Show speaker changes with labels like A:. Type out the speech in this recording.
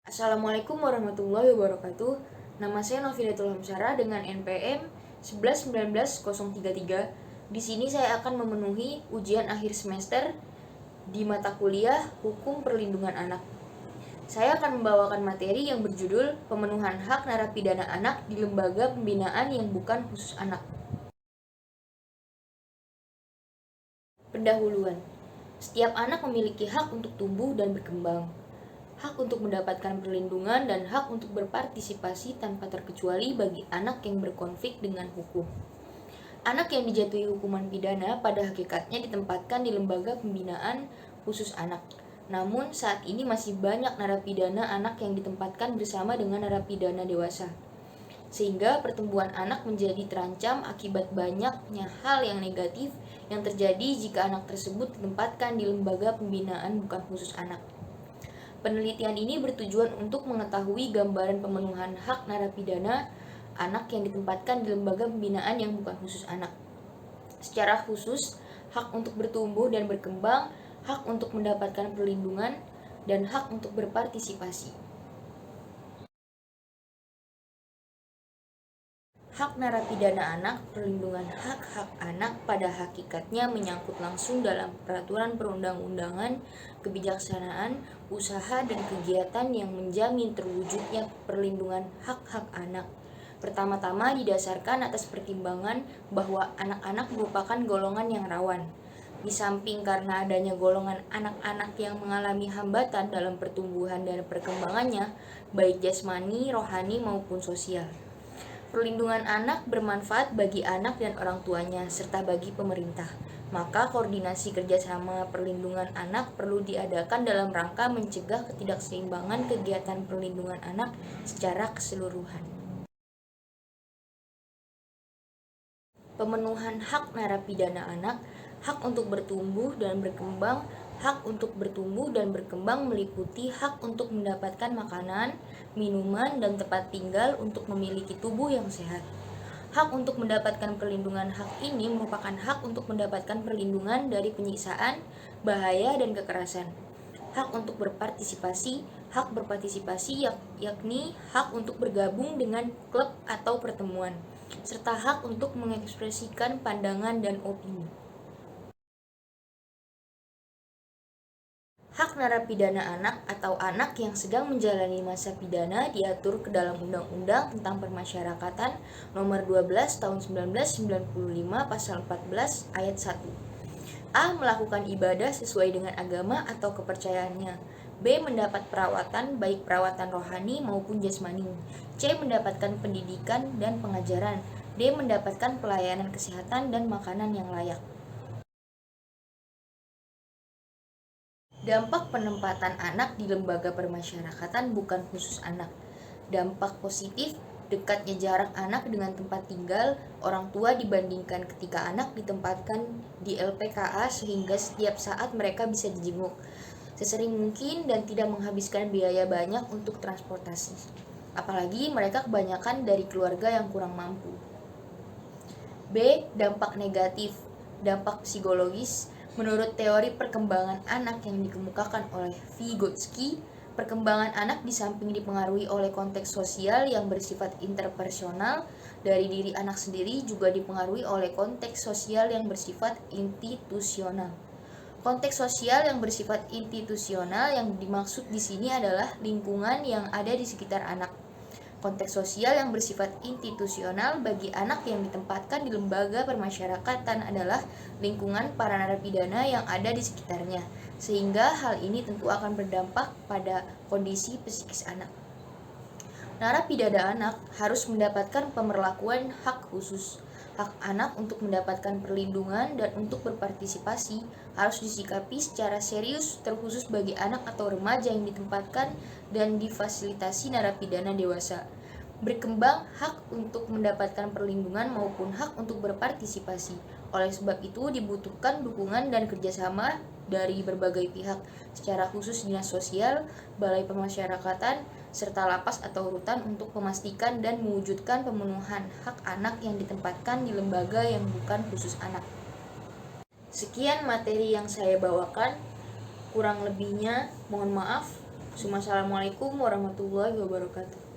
A: Assalamualaikum warahmatullahi wabarakatuh. Nama saya Novidatul Hamsara dengan NPM 1119-033. Di sini saya akan memenuhi ujian akhir semester di mata kuliah Hukum Perlindungan Anak. Saya akan membawakan materi yang berjudul Pemenuhan Hak Narapidana Anak di Lembaga Pembinaan yang Bukan Khusus Anak. Pendahuluan. Setiap anak memiliki hak untuk tumbuh dan berkembang, hak untuk mendapatkan perlindungan, dan hak untuk berpartisipasi tanpa terkecuali bagi anak yang berkonflik dengan hukum. Anak yang dijatuhi hukuman pidana pada hakikatnya ditempatkan di lembaga pembinaan khusus anak. Namun saat ini masih banyak narapidana anak yang ditempatkan bersama dengan narapidana dewasa, sehingga pertumbuhan anak menjadi terancam akibat banyaknya hal yang negatif yang terjadi jika anak tersebut ditempatkan di lembaga pembinaan bukan khusus anak. Penelitian ini bertujuan untuk mengetahui gambaran pemenuhan hak narapidana anak yang ditempatkan di lembaga pembinaan yang bukan khusus anak. Secara khusus, hak untuk bertumbuh dan berkembang, hak untuk mendapatkan perlindungan, dan hak untuk berpartisipasi. Hak narapidana anak, perlindungan hak-hak anak pada hakikatnya menyangkut langsung dalam peraturan perundang-undangan, kebijaksanaan, usaha, dan kegiatan yang menjamin terwujudnya perlindungan hak-hak anak. Pertama-tama didasarkan atas pertimbangan bahwa anak-anak merupakan golongan yang rawan. Di samping karena adanya golongan anak-anak yang mengalami hambatan dalam pertumbuhan dan perkembangannya, baik jasmani, rohani, maupun sosial. Perlindungan anak bermanfaat bagi anak dan orang tuanya, serta bagi pemerintah. Maka koordinasi kerjasama perlindungan anak perlu diadakan dalam rangka mencegah ketidakseimbangan kegiatan perlindungan anak secara keseluruhan. Pemenuhan hak narapidana anak, hak untuk bertumbuh dan berkembang. Hak untuk bertumbuh dan berkembang meliputi hak untuk mendapatkan makanan, minuman, dan tempat tinggal untuk memiliki tubuh yang sehat. Hak untuk mendapatkan perlindungan hak ini merupakan hak untuk mendapatkan perlindungan dari penyiksaan, bahaya, dan kekerasan. Hak untuk berpartisipasi, hak berpartisipasi yakni hak untuk bergabung dengan klub atau pertemuan, serta hak untuk mengekspresikan pandangan dan opini. Hak narapidana anak atau anak yang sedang menjalani masa pidana diatur ke dalam Undang-Undang tentang Permasyarakatan Nomor 12 Tahun 1995 Pasal 14 Ayat 1. A. Melakukan ibadah sesuai dengan agama atau kepercayaannya. B. Mendapat perawatan, baik perawatan rohani maupun jasmani. C. Mendapatkan pendidikan dan pengajaran. D. Mendapatkan pelayanan kesehatan dan makanan yang layak. Dampak penempatan anak di lembaga permasyarakatan bukan khusus anak. Dampak positif, dekatnya jarak anak dengan tempat tinggal orang tua dibandingkan ketika anak ditempatkan di LPKA, sehingga setiap saat mereka bisa dijenguk sesering mungkin dan tidak menghabiskan biaya banyak untuk transportasi. Apalagi mereka kebanyakan dari keluarga yang kurang mampu. B. Dampak negatif, dampak psikologis. Menurut teori perkembangan anak yang dikemukakan oleh Vygotsky, perkembangan anak di samping dipengaruhi oleh konteks sosial yang bersifat interpersonal dari diri anak sendiri, juga dipengaruhi oleh konteks sosial yang bersifat institusional. Konteks sosial yang bersifat institusional yang dimaksud di sini adalah lingkungan yang ada di sekitar anak. Konteks sosial yang bersifat institusional bagi anak yang ditempatkan di lembaga permasyarakatan adalah lingkungan para narapidana yang ada di sekitarnya, sehingga hal ini tentu akan berdampak pada kondisi psikis anak. Narapidana anak harus mendapatkan pemerlakuan hak khusus. Hak anak untuk mendapatkan perlindungan dan untuk berpartisipasi harus disikapi secara serius, terkhusus bagi anak atau remaja yang ditempatkan dan difasilitasi narapidana dewasa. Berkembang hak untuk mendapatkan perlindungan maupun hak untuk berpartisipasi. Oleh sebab itu dibutuhkan dukungan dan kerjasama dari berbagai pihak, secara khusus dinas sosial, balai pemasyarakatan, serta lapas atau rutan untuk memastikan dan mewujudkan pemenuhan hak anak yang ditempatkan di lembaga yang bukan khusus anak. Sekian materi yang saya bawakan, kurang lebihnya mohon maaf. Assalamualaikum warahmatullahi wabarakatuh.